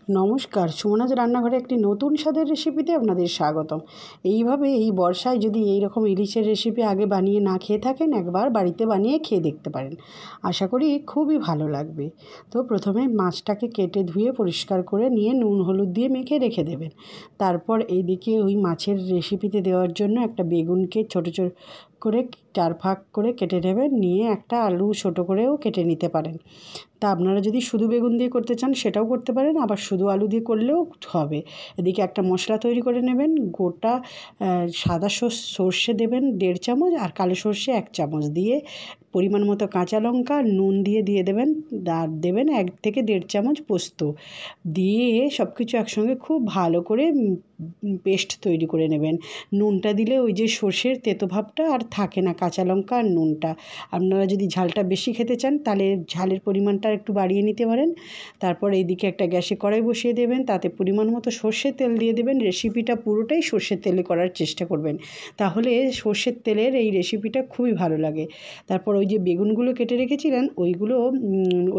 নমস্কার, সুমনাজ রান্নাঘরে একটি নতুন স্বাদের রেসিপিতে আপনাদের স্বাগতম। এইভাবে এই বর্ষায় যদি এই রকম ইলিশের রেসিপি আগে বানিয়ে না খেয়ে থাকেন, একবার বাড়িতে বানিয়ে খেয়ে দেখতে পারেন। আশা করি খুবই ভালো লাগবে। তো প্রথমে মাছটাকে কেটে ধুয়ে পরিষ্কার করে নিয়ে নুন হলুদ দিয়ে মেখে রেখে দেবেন। তারপর এইদিকে ওই মাছের রেসিপিতে দেওয়ার জন্য একটা বেগুনকে ছোটো ছোটো করে 4 ভাগ করে কেটে নেবেন। নিয়ে একটা আলু ছোটো করেও কেটে নিতে পারেন। তা আপনারা যদি শুধু বেগুন দিয়ে করতে চান সেটাও করতে পারেন, আবার শুধু আলু দিয়ে করলেও হবে। এদিকে একটা মশলা তৈরি করে নেবেন। গোটা সাদা সর্ষে দেবেন 1.5 চামচ, আর কালো সর্ষে 1 চামচ দিয়ে পরিমাণ মতো কাঁচা লঙ্কা নুন দিয়ে দেবেন। আর দেবেন 1 থেকে 1.5 চামচ পোস্ত দিয়ে সব কিছু একসঙ্গে খুব ভালো করে পেস্ট তৈরি করে নেবেন। নুনটা দিলে ওই যে সর্ষের তেতো ভাবটা আর থাকে না, কাঁচা লঙ্কা আর নুনটা। আপনারা যদি ঝালটা বেশি খেতে চান তাহলে ঝালের পরিমাণটা একটু বাড়িয়ে নিতে পারেন। তারপর এইদিকে একটা গ্যাসে কড়াই বসিয়ে দেবেন, তাতে পরিমাণ মতো সর্ষের তেল দিয়ে দেবেন। রেসিপিটা পুরোটাই সর্ষের তেলে করার চেষ্টা করবেন, তাহলে সর্ষের তেলের এই রেসিপিটা খুবই ভালো লাগে। তারপর ওই যে বেগুনগুলো কেটে রেখেছিলেন ওইগুলো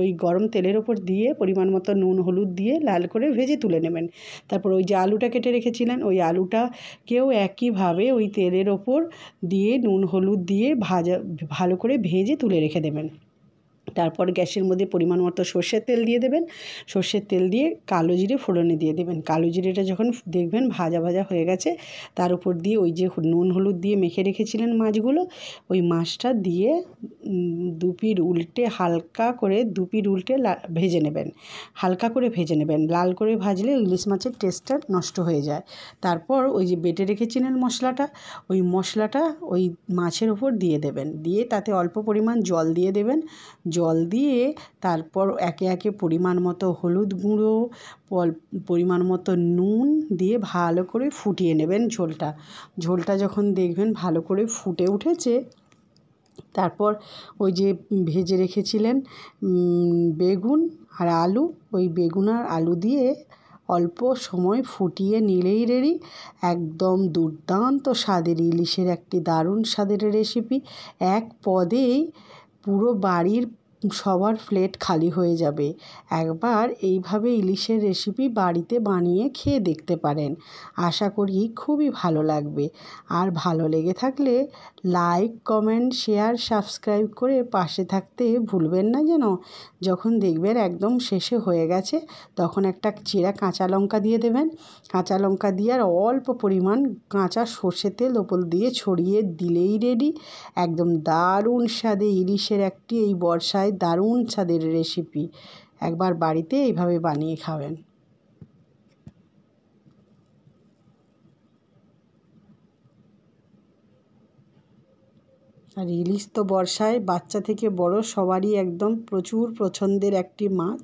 ওই গরম তেলের ওপর দিয়ে পরিমাণ মতো নুন হলুদ দিয়ে লাল করে ভেজে তুলে নেবেন। তারপর ওই যে আলুটা কেটে রেখেছিলেন ওই আলুটাকেও একইভাবে ওই তেলের ওপর দিয়ে নুন হলুদ দিয়ে ভালো করে ভেজে তুলে রেখে দেবেন। তারপর গ্যাসের মধ্যে পরিমাণ মতো সর্ষের তেল দিয়ে দেবেন। সর্ষের তেল দিয়ে কালো জিরে ফোড়নে দিয়ে দেবেন। কালো জিরেটা যখন দেখবেন ভাজা ভাজা হয়ে গেছে, তার উপর দিয়ে ওই যে নুন হলুদ দিয়ে মেখে রেখেছিলেন মাছগুলো, ওই মাছটা দিয়ে হালকা করে দুপিট উল্টে ভেজে নেবেন। হালকা করে ভেজে নেবেন, লাল করে ভাজলে ইলিশ মাছের টেস্টটা নষ্ট হয়ে যায়। তারপর ওই যে বেটে রেখেছিলেন মশলাটা, ওই মশলাটা ওই মাছের ওপর দিয়ে দেবেন। দিয়ে তাতে অল্প পরিমাণ জল দিয়ে দেবেন। জল দিয়ে তারপর একে একে পরিমাণ মতো হলুদ গুঁড়ো, পরিমাণ মতো নুন দিয়ে ভালো করে ফুটিয়ে নেবেন ঝোলটা যখন দেখবেন ভালো করে ফুটে উঠেছে, তারপর ওই যে ভেজে রেখেছিলেন বেগুন আর আলু, ওই বেগুন আর আলু দিয়ে অল্প সময় ফুটিয়ে নিলেই রেডি। একদম দুর্দান্ত স্বাদের ইলিশের একটি দারুণ স্বাদের রেসিপি। এক পদেই পুরো বাড়ির সবার প্লেট খালি হয়ে যাবে। একবার এইভাবে ইলিশের রেসিপি বাড়িতে বানিয়ে খেয়ে দেখতে পারেন। আশা করি খুবই ভালো লাগবে। আর ভালো লেগে থাকলে লাইক, কমেন্ট, শেয়ার, সাবস্ক্রাইব করে পাশে থাকতে ভুলবেন না যেন। যখন দেখবেন একদম শেষে হয়ে গেছে, তখন একটা চেরা কাঁচা লঙ্কা দিয়ে দেবেন। কাঁচা লঙ্কা দিয়ে আর অল্প পরিমাণ কাঁচা সর্ষের তেল ওপর দিয়ে ছড়িয়ে দিলেই রেডি। একদম দারুণ স্বাদে ইলিশের একটি এই বর্ষায় দারুণ স্বাদের রেসিপি। একবার বাড়িতে এইভাবে বানিয়ে খাবেন। আর ইলিশ তো বর্ষায় বাচ্চা থেকে বড় সবারই একদম প্রচুর পছন্দের একটি মাছ।